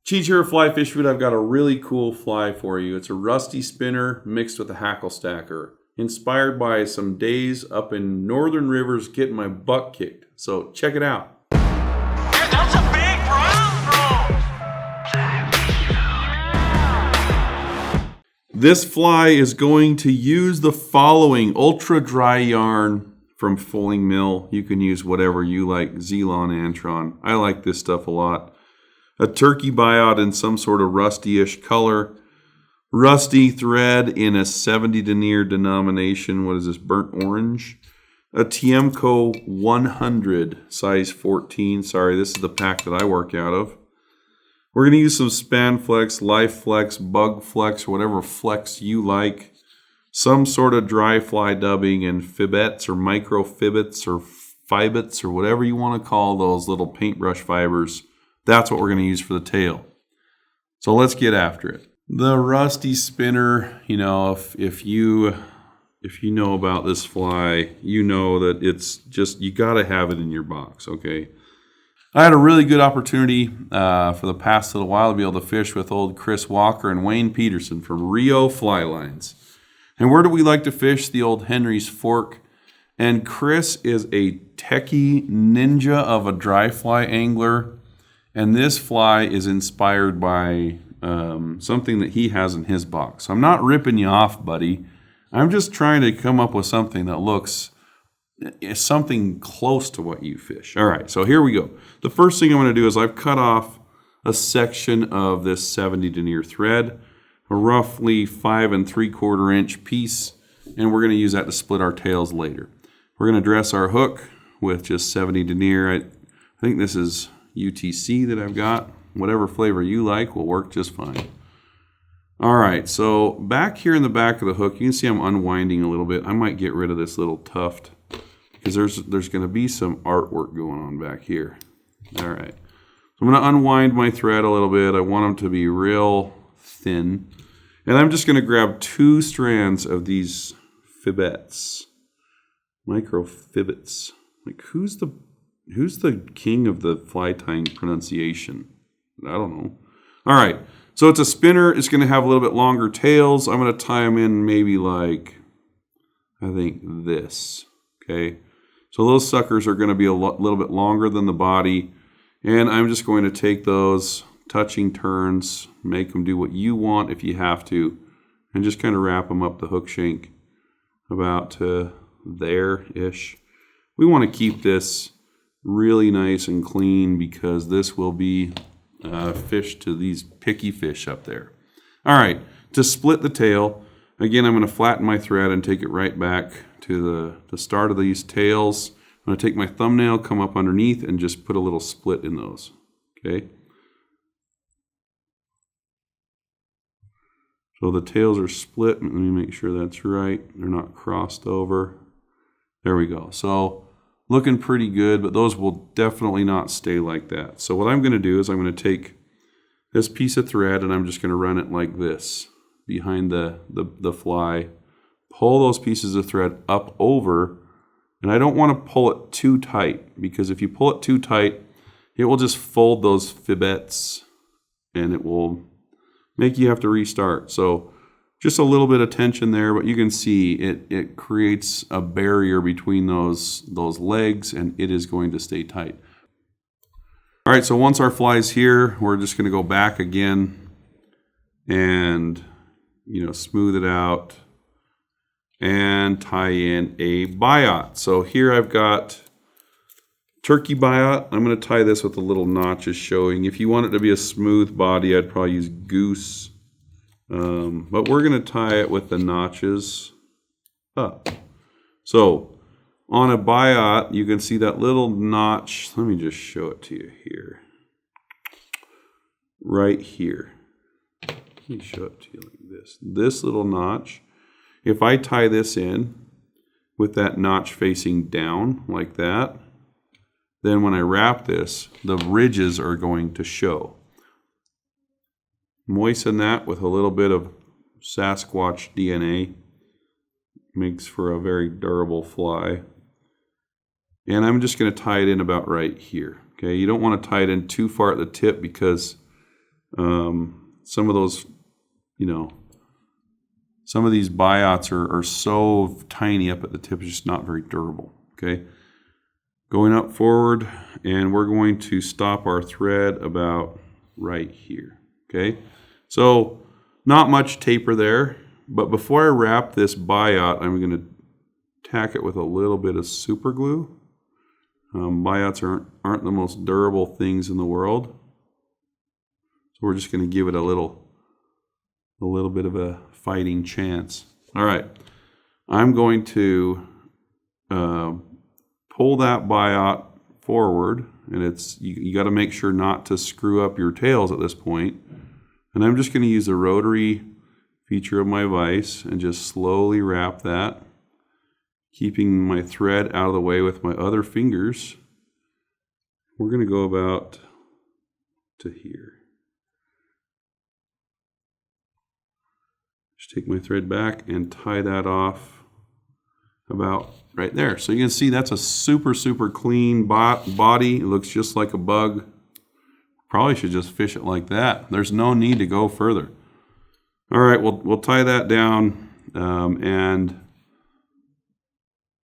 Cheech here at Fly Fish Food. I've got a really cool fly for you. It's a rusty spinner mixed with a hackle stacker. Inspired by some days up in northern rivers getting my butt kicked. So check it out. That's a big brown. This fly is going to use the following ultra dry yarn from Fulling Mill. You can use whatever you like, Zelon, Antron. I like this stuff a lot. A turkey buyout in some sort of rusty-ish color. Rusty thread in a 70 denier denomination. What is this, burnt orange? A Tiemco 100, size 14. Sorry, this is the pack that I work out of. We're going to use some Span Flex, Life Flex, Bug Flex, whatever flex you like. Some sort of dry fly dubbing and fibettes or micro fibettes or fibettes or whatever you want to call those little paintbrush fibers. That's what we're going to use for the tail. So let's get after it. The rusty spinner, if you know about this fly, you know that it's just, you got to have it in your box, okay? I had a really good opportunity for the past little while to be able to fish with old Chris Walker and Wayne Peterson from Rio Fly Lines. And where do we like to fish? The old Henry's Fork. And Chris is a techie ninja of a dry fly angler. And this fly is inspired by something that he has in his box. So I'm not ripping you off, buddy. I'm just trying to come up with something that looks something close to what you fish. All right, so here we go. The first thing I'm going to do is I've cut off a section of this 70 denier thread, a roughly 5 3/4 inch piece, and we're going to use that to split our tails later. We're going to dress our hook with just 70 denier. I think this is UTC that I've got. Whatever flavor you like will work just fine. All right, so back here in the back of the hook, you can see I'm unwinding a little bit. I might get rid of this little tuft because there's going to be some artwork going on back here. All right, so I'm going to unwind my thread a little bit. I want them to be real thin. And I'm just going to grab 2 strands of these fibettes, micro fibettes. Like, who's the king of the fly tying pronunciation? I don't know. All right, so it's a spinner. It's going to have a little bit longer tails. I'm going to tie them in maybe like, I think this, okay? So those suckers are going to be a little bit longer than the body. And I'm just going to take those touching turns, make them do what you want if you have to, and just kind of wrap them up the hook shank about to there-ish. We want to keep this really nice and clean because this will be fish to these picky fish up there. All right, to split the tail, again, I'm going to flatten my thread and take it right back to the start of these tails. I'm going to take my thumbnail, come up underneath, and just put a little split in those, okay? So the tails are split. Let me make sure that's right. They're not crossed over. There we go. So looking pretty good, but those will definitely not stay like that. So what I'm going to do is I'm going to take this piece of thread and I'm just going to run it like this behind the fly. Pull those pieces of thread up over, and I don't want to pull it too tight because if you pull it too tight, it will just fold those fibettes and it will make you have to restart. So just a little bit of tension there, but you can see it creates a barrier between those legs, and it is going to stay tight. All right, so once our fly's here, we're just going to go back again and smooth it out and tie in a biot. So here I've got turkey biot. I'm going to tie this with the little notches showing. If you want it to be a smooth body, I'd probably use goose. But we're going to tie it with the notches up. So on a biot, you can see that little notch. Let me just show it to you here. Right here. Let me show it to you like this. This little notch, if I tie this in with that notch facing down like that, then when I wrap this, the ridges are going to show. Moisten that with a little bit of Sasquatch DNA. Makes for a very durable fly. And I'm just going to tie it in about right here. Okay, you don't want to tie it in too far at the tip because Some of those, some of these buyouts are so tiny up at the tip, it's just not very durable. Okay, going up forward, and we're going to stop our thread about right here. Okay, so not much taper there, but before I wrap this buyout, I'm going to tack it with a little bit of super glue. Buyouts aren't the most durable things in the world, so we're just going to give it a little bit of a fighting chance. All right, I'm going to pull that buyout forward, and you got to make sure not to screw up your tails at this point. And I'm just going to use the rotary feature of my vise and just slowly wrap that, keeping my thread out of the way with my other fingers. We're going to go about to here. Just take my thread back and tie that off about right there. So you can see that's a super, super clean body. It looks just like a bug. Probably should just fish it like that. There's no need to go further. All right, we'll tie that down and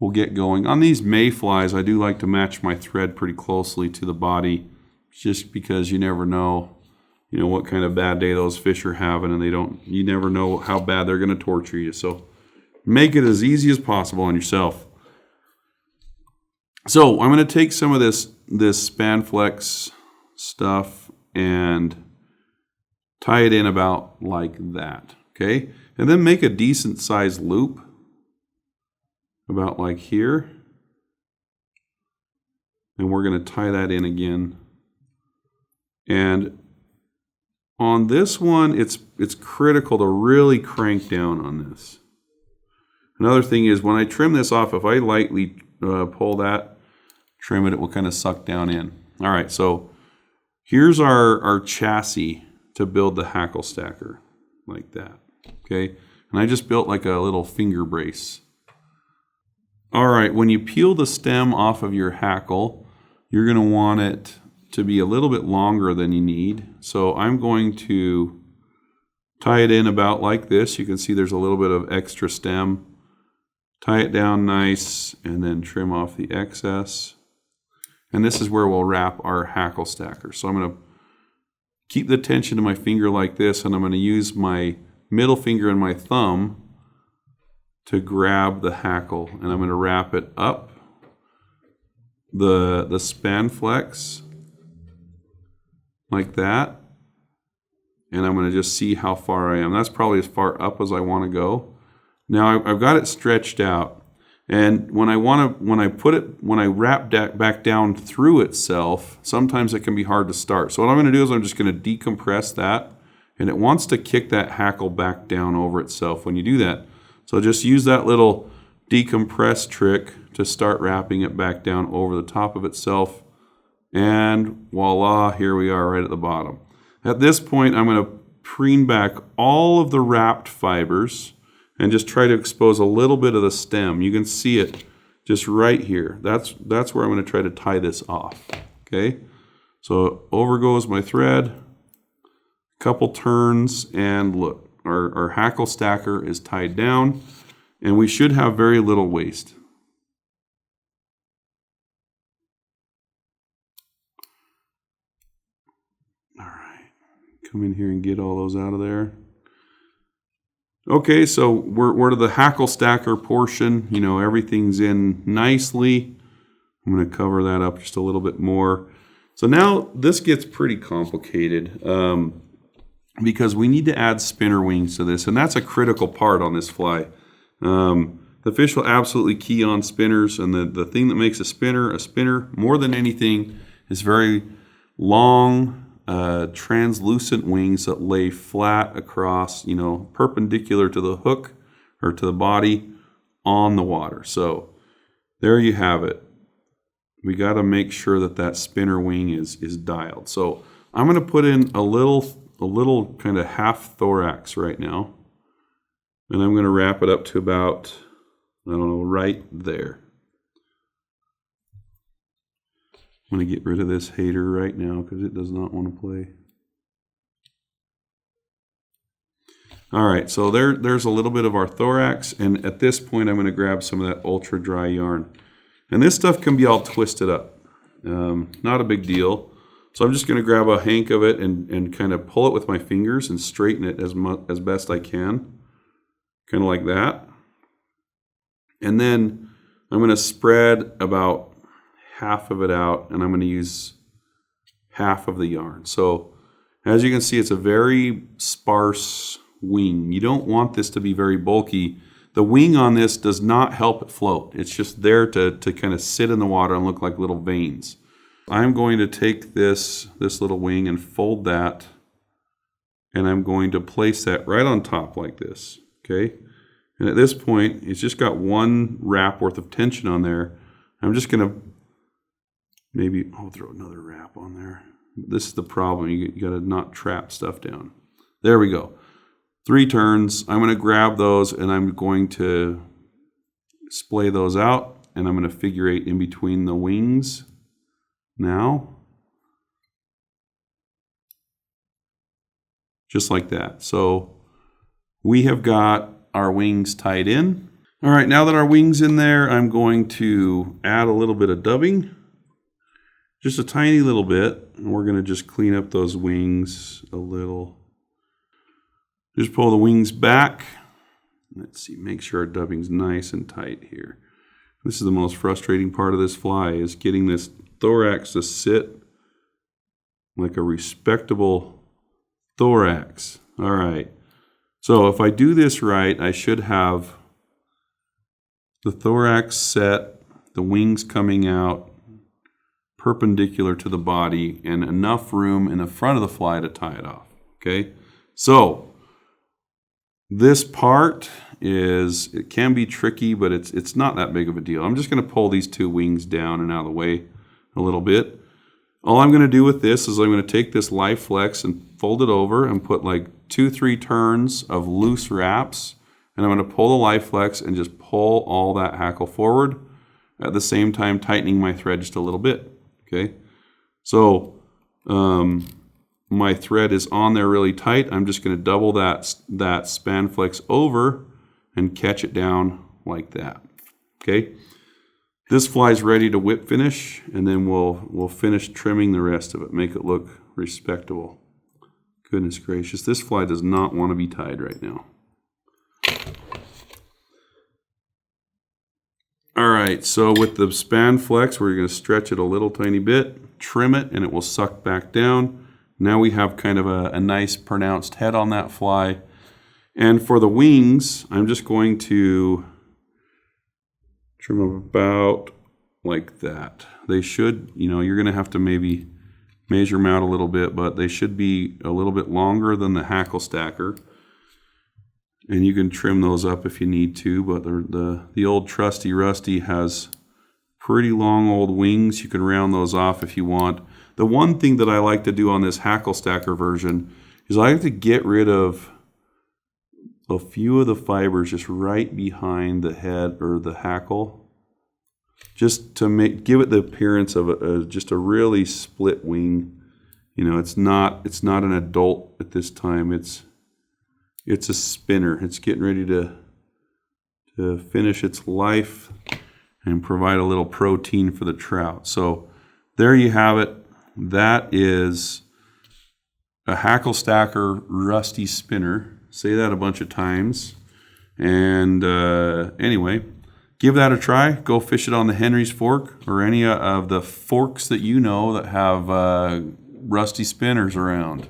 we'll get going. On these mayflies, I do like to match my thread pretty closely to the body, just because you never know, what kind of bad day those fish are having, and you never know how bad they're going to torture you. So make it as easy as possible on yourself. So I'm going to take some of this Spanflex stuff and tie it in about like that, okay? And then make a decent sized loop about like here. And we're going to tie that in again. And on this one, it's critical to really crank down on this. Another thing is, when I trim this off, if I lightly pull that, trim it, it will kind of suck down in. All right, so here's our chassis to build the Hackle Stacker, like that, okay? And I just built like a little finger brace. All right, when you peel the stem off of your hackle, you're gonna want it to be a little bit longer than you need. So I'm going to tie it in about like this. You can see there's a little bit of extra stem. Tie it down nice, and then trim off the excess. And this is where we'll wrap our Hackle Stacker. So I'm gonna keep the tension to my finger like this, and I'm going to use my middle finger and my thumb to grab the hackle, and I'm going to wrap it up the Spanflex like that, and I'm going to just see how far I am. That's probably as far up as I want to go. Now I've got it stretched out, and when I wrap back down through itself, sometimes it can be hard to start. So what I'm going to do is I'm just going to decompress that, and it wants to kick that hackle back down over itself when you do that. So just use that little decompress trick to start wrapping it back down over the top of itself, and voila, here we are right at the bottom. At this point, I'm going to preen back all of the wrapped fibers and just try to expose a little bit of the stem. You can see it just right here. That's where I'm going to try to tie this off. Okay, so over goes my thread, a couple turns, and look, our Hackle Stacker is tied down, and we should have very little waste. All right, come in here and get all those out of there. Okay, so we're to the Hackle Stacker portion. Everything's in nicely. I'm going to cover that up just a little bit more. So now this gets pretty complicated because we need to add spinner wings to this, and that's a critical part on this fly. The fish will absolutely key on spinners, and the thing that makes a spinner more than anything is very long, translucent wings that lay flat across, perpendicular to the hook or to the body on the water. So there you have it. We got to make sure that spinner wing is dialed. So I'm going to put in a little kind of half thorax right now, and I'm going to wrap it up to about, right there. I'm going to get rid of this hater right now because it does not want to play. All right, so there's a little bit of our thorax, and at this point I'm going to grab some of that ultra dry yarn. And this stuff can be all twisted up. Not a big deal. So I'm just going to grab a hank of it and kind of pull it with my fingers and straighten it as best I can. Kind of like that. And then I'm going to spread about half of it out, and I'm going to use half of the yarn. So as you can see, it's a very sparse wing. You don't want this to be very bulky. The wing on this does not help it float. It's just there to kind of sit in the water and look like little veins. I'm going to take this little wing and fold that, and I'm going to place that right on top like this, okay? And at this point, it's just got one wrap worth of tension on there. I'm just going to maybe, I'll throw another wrap on there. This is the problem. You got to not trap stuff down. There we go. 3 turns. I'm going to grab those, and I'm going to splay those out, and I'm going to figure 8 in between the wings now. Just like that. So we have got our wings tied in. All right, now that our wing's in there, I'm going to add a little bit of dubbing. Just a tiny little bit. And we're going to just clean up those wings a little. Just pull the wings back. Let's see, make sure our dubbing's nice and tight here. This is the most frustrating part of this fly, is getting this thorax to sit like a respectable thorax. All right. So if I do this right, I should have the thorax set, the wings coming out perpendicular to the body, and enough room in the front of the fly to tie it off. Okay? So this part it can be tricky, but it's not that big of a deal. I'm just going to pull these 2 wings down and out of the way a little bit. All I'm going to do with this is I'm going to take this live flex and fold it over and put like 2-3 turns of loose wraps, and I'm going to pull the live flex and just pull all that hackle forward, at the same time tightening my thread just a little bit. Okay, so my thread is on there really tight. I'm just going to double that span flex over and catch it down like that. Okay, this fly's ready to whip finish, and then we'll finish trimming the rest of it, make it look respectable. Goodness gracious, this fly does not want to be tied right now. All right, so with the span flex, we're going to stretch it a little tiny bit, trim it, and it will suck back down. Now we have kind of a nice pronounced head on that fly. And for the wings, I'm just going to trim them about like that. They should, you're going to have to maybe measure them out a little bit, but they should be a little bit longer than the Hackle Stacker. And you can trim those up if you need to, but the old trusty Rusty has pretty long old wings. You can round those off if you want. The one thing that I like to do on this Hackle Stacker version is I like to get rid of a few of the fibers just right behind the head or the hackle, just to give it the appearance of just a really split wing. It's not an adult at this time. It's a spinner. It's getting ready to finish its life and provide a little protein for the trout. So there you have it. That is a Hackle Stacker Rusty spinner. Say that a bunch of times. And anyway, give that a try. Go fish it on the Henry's Fork or any of the forks that you know that have rusty spinners around.